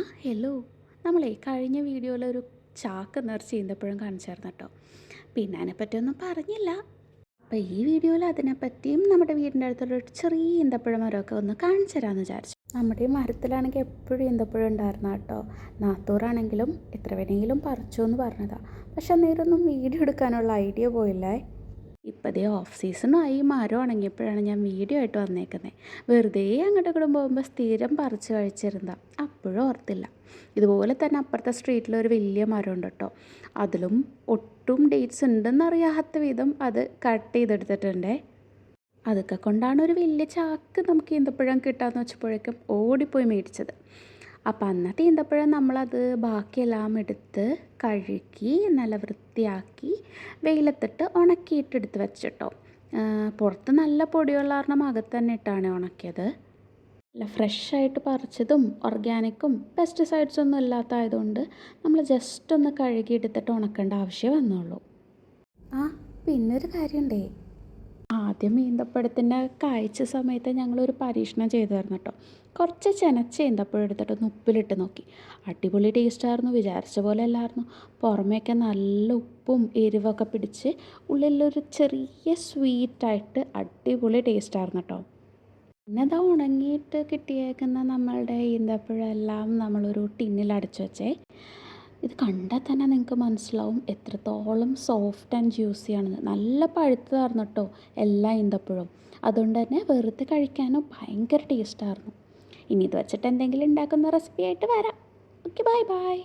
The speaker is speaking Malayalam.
ഹലോ. നമ്മളെ കഴിഞ്ഞ വീഡിയോയിലൊരു ചാക്ക് നിറച്ച് ഈന്തപ്പഴം കാണിച്ചായിരുന്നു കേട്ടോ. പിന്നെ അതിനെപ്പറ്റിയൊന്നും പറഞ്ഞില്ല. അപ്പോൾ ഈ വീഡിയോയിൽ അതിനെപ്പറ്റിയും നമ്മുടെ വീടിൻ്റെ അടുത്തുള്ള ഒരു ചെറിയ ഈന്തപ്പഴ മരമൊക്കെ ഒന്ന് കാണിച്ചു തരാമെന്ന് വിചാരിച്ചു. നമ്മുടെ ഈ മരത്തിലാണെങ്കിൽ എപ്പോഴും ഈന്തപ്പഴം ഉണ്ടായിരുന്നു കേട്ടോ. നാത്തൂറാണെങ്കിലും എത്ര വേണമെങ്കിലും പറിച്ചു എന്ന് പറഞ്ഞതാണ്. പക്ഷെ അന്നേരമൊന്നും വീഡിയോ എടുക്കാനുള്ള ഐഡിയ പോയില്ലേ. ഇപ്പം ഓഫ് സീസണായി മരം ഉണങ്ങിയപ്പോഴാണ് ഞാൻ വീഡിയോ ആയിട്ട് വന്നേക്കുന്നത്. വെറുതെ അങ്ങോട്ടും ഇങ്ങോട്ടും പോകുമ്പോൾ സ്ഥിരം പറിച്ച് കഴിച്ചിരുന്നതാണ്. അപ്പോഴും ഓർത്തില്ല. ഇതുപോലെ തന്നെ അപ്പുറത്തെ സ്ട്രീറ്റിലൊരു വലിയ മരം ഉണ്ട് കേട്ടോ. അതിലും ഒട്ടും ഡേറ്റ്സ് ഉണ്ടെന്നറിയാത്ത വിധം അത് കട്ട് ചെയ്തെടുത്തിട്ടുണ്ടേ. അതൊക്കെ കൊണ്ടാണ് ഒരു വലിയ ചാക്ക് നമുക്ക് ഈന്തപ്പഴം കിട്ടാമെന്ന് വെച്ചപ്പോഴേക്കും ഓടിപ്പോയി മേടിച്ചത്. അപ്പം അന്നത്തെ ഈന്തപ്പഴം നമ്മളത് ബാക്കിയെല്ലാം എടുത്ത് കഴുകി നല്ല വൃത്തിയാക്കി വെയിലത്തിട്ട് ഉണക്കിയിട്ടെടുത്ത് വെച്ചിട്ടോ. പുറത്ത് നല്ല പൊടിയുള്ള കാരണം അകത്ത് തന്നെ ഇട്ടാണ് ഉണക്കിയത്. അല്ല, ഫ്രഷായിട്ട് പറിച്ചതും ഓർഗാനിക്കും പെസ്റ്റിസൈഡ്സ് ഒന്നും ഇല്ലാത്തതായതുകൊണ്ട് നമ്മൾ ജസ്റ്റ് ഒന്ന് കഴുകിയെടുത്തിട്ട് ഉണക്കേണ്ട ആവശ്യം വന്നുള്ളൂ. പിന്നൊരു കാര്യമുണ്ടേ, ആദ്യം ഈന്തപ്പഴത്തിൻ്റെ കായ്ച്ച സമയത്ത് ഞങ്ങളൊരു പരീക്ഷണം ചെയ്തായിരുന്നു കേട്ടോ. കുറച്ച് ചെനച്ച ഈന്തപ്പഴം എടുത്തിട്ടൊന്ന് ഉപ്പിലിട്ട് നോക്കി. അടിപൊളി ടേസ്റ്റായിരുന്നു. വിചാരിച്ച പോലെ അല്ലായിരുന്നു. പുറമേയൊക്കെ നല്ല ഉപ്പും എരിവൊക്കെ പിടിച്ച് ഉള്ളിലൊരു ചെറിയ സ്വീറ്റായിട്ട് അടിപൊളി ടേസ്റ്റായിരുന്നു കേട്ടോ. പിന്നെ അത് ഉണങ്ങിയിട്ട് കിട്ടിയേക്കുന്ന നമ്മളുടെ ഈന്തപ്പഴം എല്ലാം നമ്മളൊരു ടിന്നിൽ അടച്ചു വെച്ചേ. ഇത് കണ്ടാൽ തന്നെ നിങ്ങൾക്ക് മനസ്സിലാവും എത്രത്തോളം സോഫ്റ്റ് ആൻഡ് ജ്യൂസിയാണെന്ന്. നല്ല പഴുത്തതായിരുന്നു കേട്ടോ എല്ലാ ഈന്തപ്പഴവും. അതുകൊണ്ട് തന്നെ വെറുതെ കഴിക്കാനും ഭയങ്കര ടേസ്റ്റായിരുന്നു. ഇനി ഇത് വെച്ചിട്ട് എന്തെങ്കിലും ഉണ്ടാക്കുന്ന റെസിപ്പി ആയിട്ട് വരാം. Okay, bye bye.